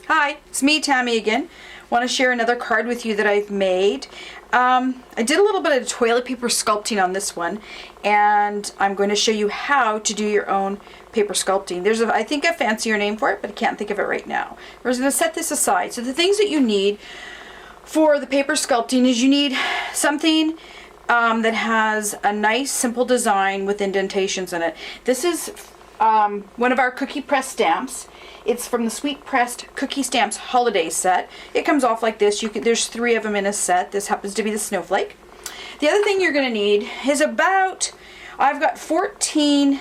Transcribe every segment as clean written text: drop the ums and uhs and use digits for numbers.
Hi, it's me, Tammy again. Want to share another card with you that I've made. I did a little bit of toilet paper sculpting on this one, and I'm going to show you how to do your own paper sculpting. There's, I think, a fancier name for it, but I can't think of it right now. We're going to set this aside. So the things that you need for the paper sculpting is you need something that has a nice, simple design with indentations in it. This is one of our cookie press stamps. It's from the Sweet Pressed Cookie Stamps Holiday Set. It comes off like this. There's 3 of them in a set. This happens to be the Snowflake. The other thing you're going to need is I've got 14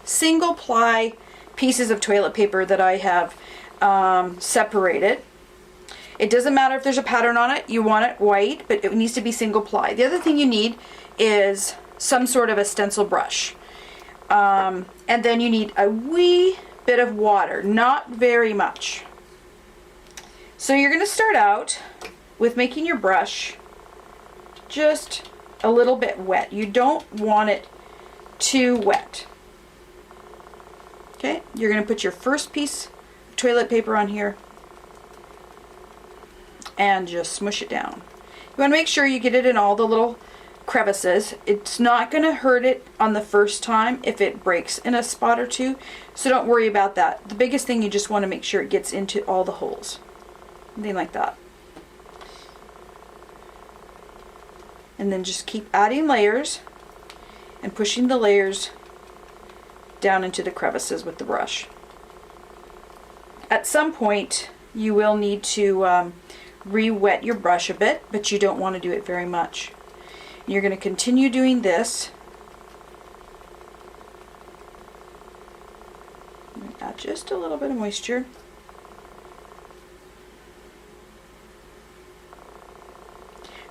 single ply pieces of toilet paper that I have separated. It doesn't matter if there's a pattern on it. You want it white, but it needs to be single ply. The other thing you need is some sort of a stencil brush. And then you need a wee bit of water, not very much. So you're going to start out with making your brush just a little bit wet. You don't want it too wet. Okay, you're going to put your first piece of toilet paper on here and just smush it down. You want to make sure you get it in all the little crevices. It's not going to hurt it on the first time if it breaks in a spot or two, so don't worry about that. The biggest thing, you just want to make sure it gets into all the holes. Something like that. And then just keep adding layers and pushing the layers down into the crevices with the brush. At some point you will need to re-wet your brush a bit, but you don't want to do it very much. You're going to continue doing this. Add just a little bit of moisture.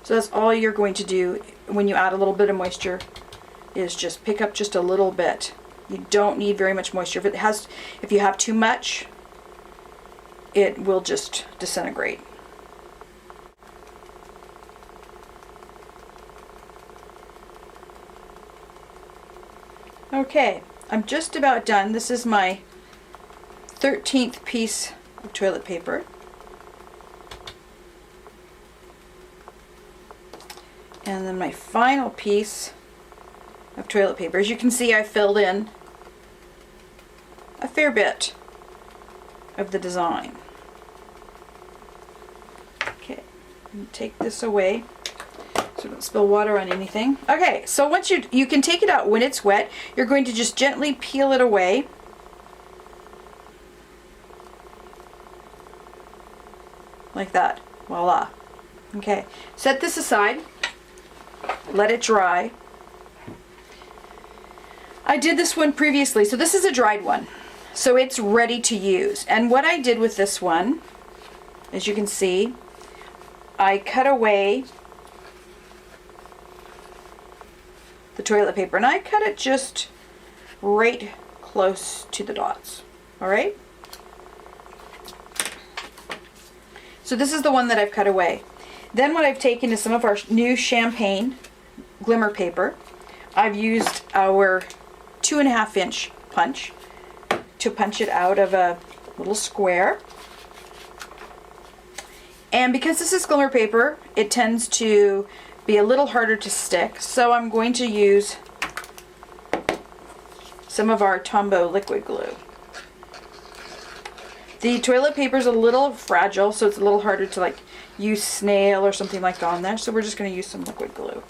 So that's all you're going to do when you add a little bit of moisture, is just pick up just a little bit. You don't need very much moisture. If you have too much, it will just disintegrate. Okay, I'm just about done. This is my 13th piece of toilet paper. And then my final piece of toilet paper. As you can see, I filled in a fair bit of the design. Okay, take this away so don't spill water on anything. Okay, so once you can take it out when it's wet. You're going to just gently peel it away. Like that. Voila. Okay, set this aside. Let it dry. I did this one previously, so this is a dried one. So it's ready to use. And what I did with this one, as you can see, I cut away the toilet paper, and I cut it just right close to the dots. Alright? So this is the one that I've cut away. Then what I've taken is some of our new champagne glimmer paper. I've used our 2.5 inch punch to punch it out of a little square. And because this is glimmer paper, it tends to be a little harder to stick, so I'm going to use some of our Tombow liquid glue. The toilet paper is a little fragile, so it's a little harder to like use snail or something like that on there, so we're just going to use some liquid glue.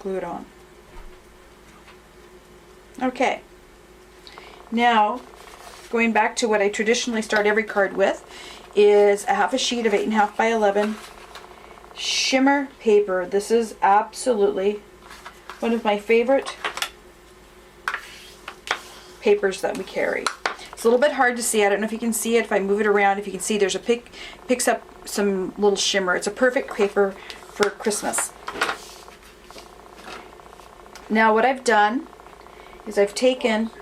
Glue it on. Okay, now going back to what I traditionally start every card with, is a half a sheet of 8.5 by 11 shimmer paper. This is absolutely one of my favorite papers that we carry. It's a little bit hard to see. I don't know if you can see it. If I move it around, if you can see, there's a picks up some little shimmer. It's a perfect paper for Christmas. Now what I've done is I've taken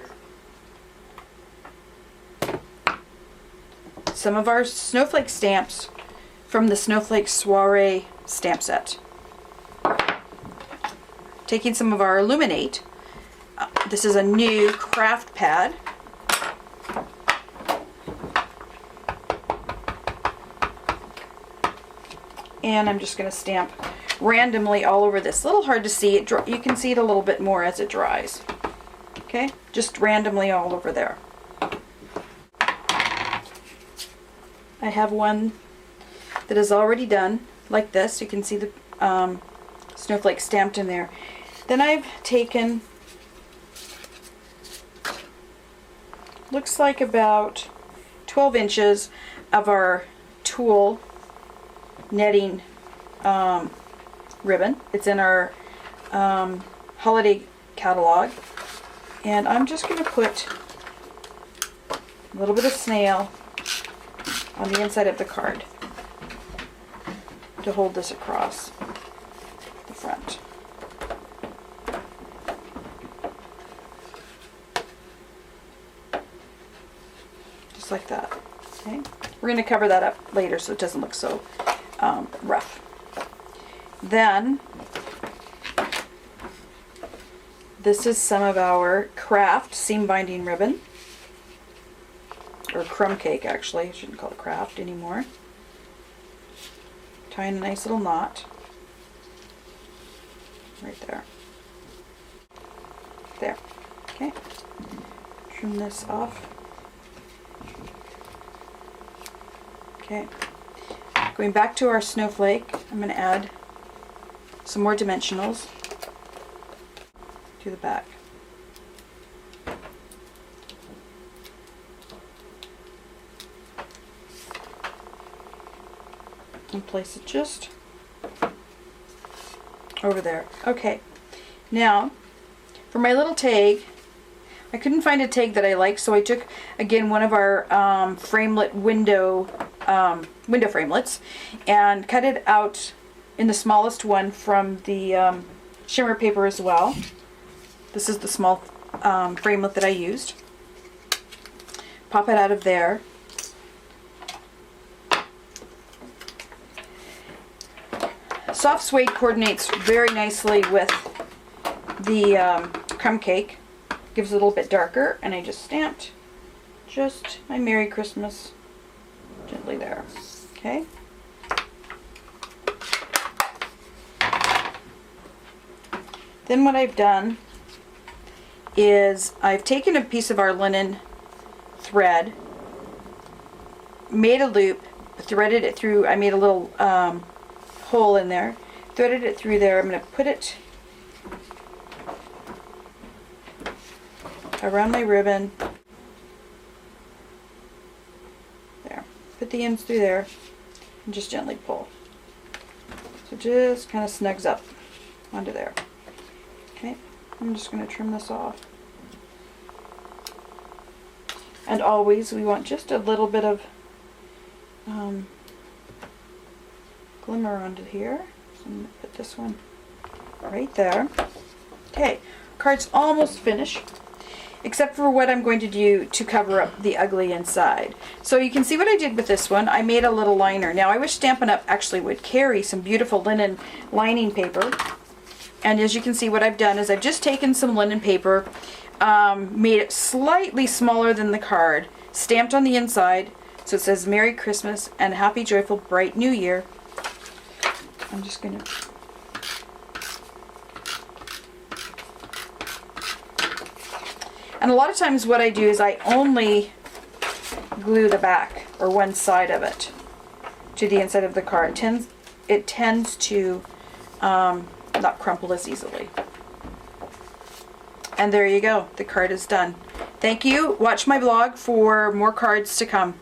some of our Snowflake stamps from the Snowflake Soiree stamp set. Taking some of our Illuminate this is a new craft pad. And I'm just going to stamp randomly all over this. A little hard to see. You can see it a little bit more as it dries. Okay, just randomly all over there. I have one that is already done like this. You can see the snowflake stamped in there. Then I've taken, looks like about 12 inches of our tulle netting ribbon. It's in our holiday catalog, and I'm just going to put a little bit of snail on the inside of the card to hold this across the front. Just like that. Okay, we're going to cover that up later so it doesn't look so rough. Then this is some of our craft seam binding ribbon, or crumb cake actually. I shouldn't call it craft anymore. Tying a nice little knot right there. There. Okay. Trim this off. Okay. Going back to our snowflake, I'm going to add some more dimensionals to the back. And place it just over there. Okay, now for my little tag, I couldn't find a tag that I liked, so I took again one of our framelit window framelits and cut it out in the smallest one from the shimmer paper as well. This is the small framelit that I used. Pop it out of there. Soft suede coordinates very nicely with the crumb cake. Gives it a little bit darker, and I just stamped just my Merry Christmas gently there. Okay. Then what I've done is I've taken a piece of our linen thread, made a loop, threaded it through. I made a little hole in there, threaded it through there. I'm going to put it around my ribbon. There. Put the ends through there and just gently pull. So just kind of snugs up onto there. Okay, I'm just going to trim this off. And always we want just a little bit of glimmer onto here. So I'm going to put this one right there. Okay, card's almost finished, except for what I'm going to do to cover up the ugly inside. So you can see what I did with this one. I made a little liner. Now I wish Stampin' Up! Actually would carry some beautiful linen lining paper. And as you can see, what I've done is I've just taken some linen paper, made it slightly smaller than the card, stamped on the inside, so it says Merry Christmas and Happy Joyful Bright New Year. I'm just going to and a lot of times what I do is I only glue the back or one side of it to the inside of the card. It tends to not crumple as easily. And there you go. The card is done. Thank you. Watch my blog for more cards to come.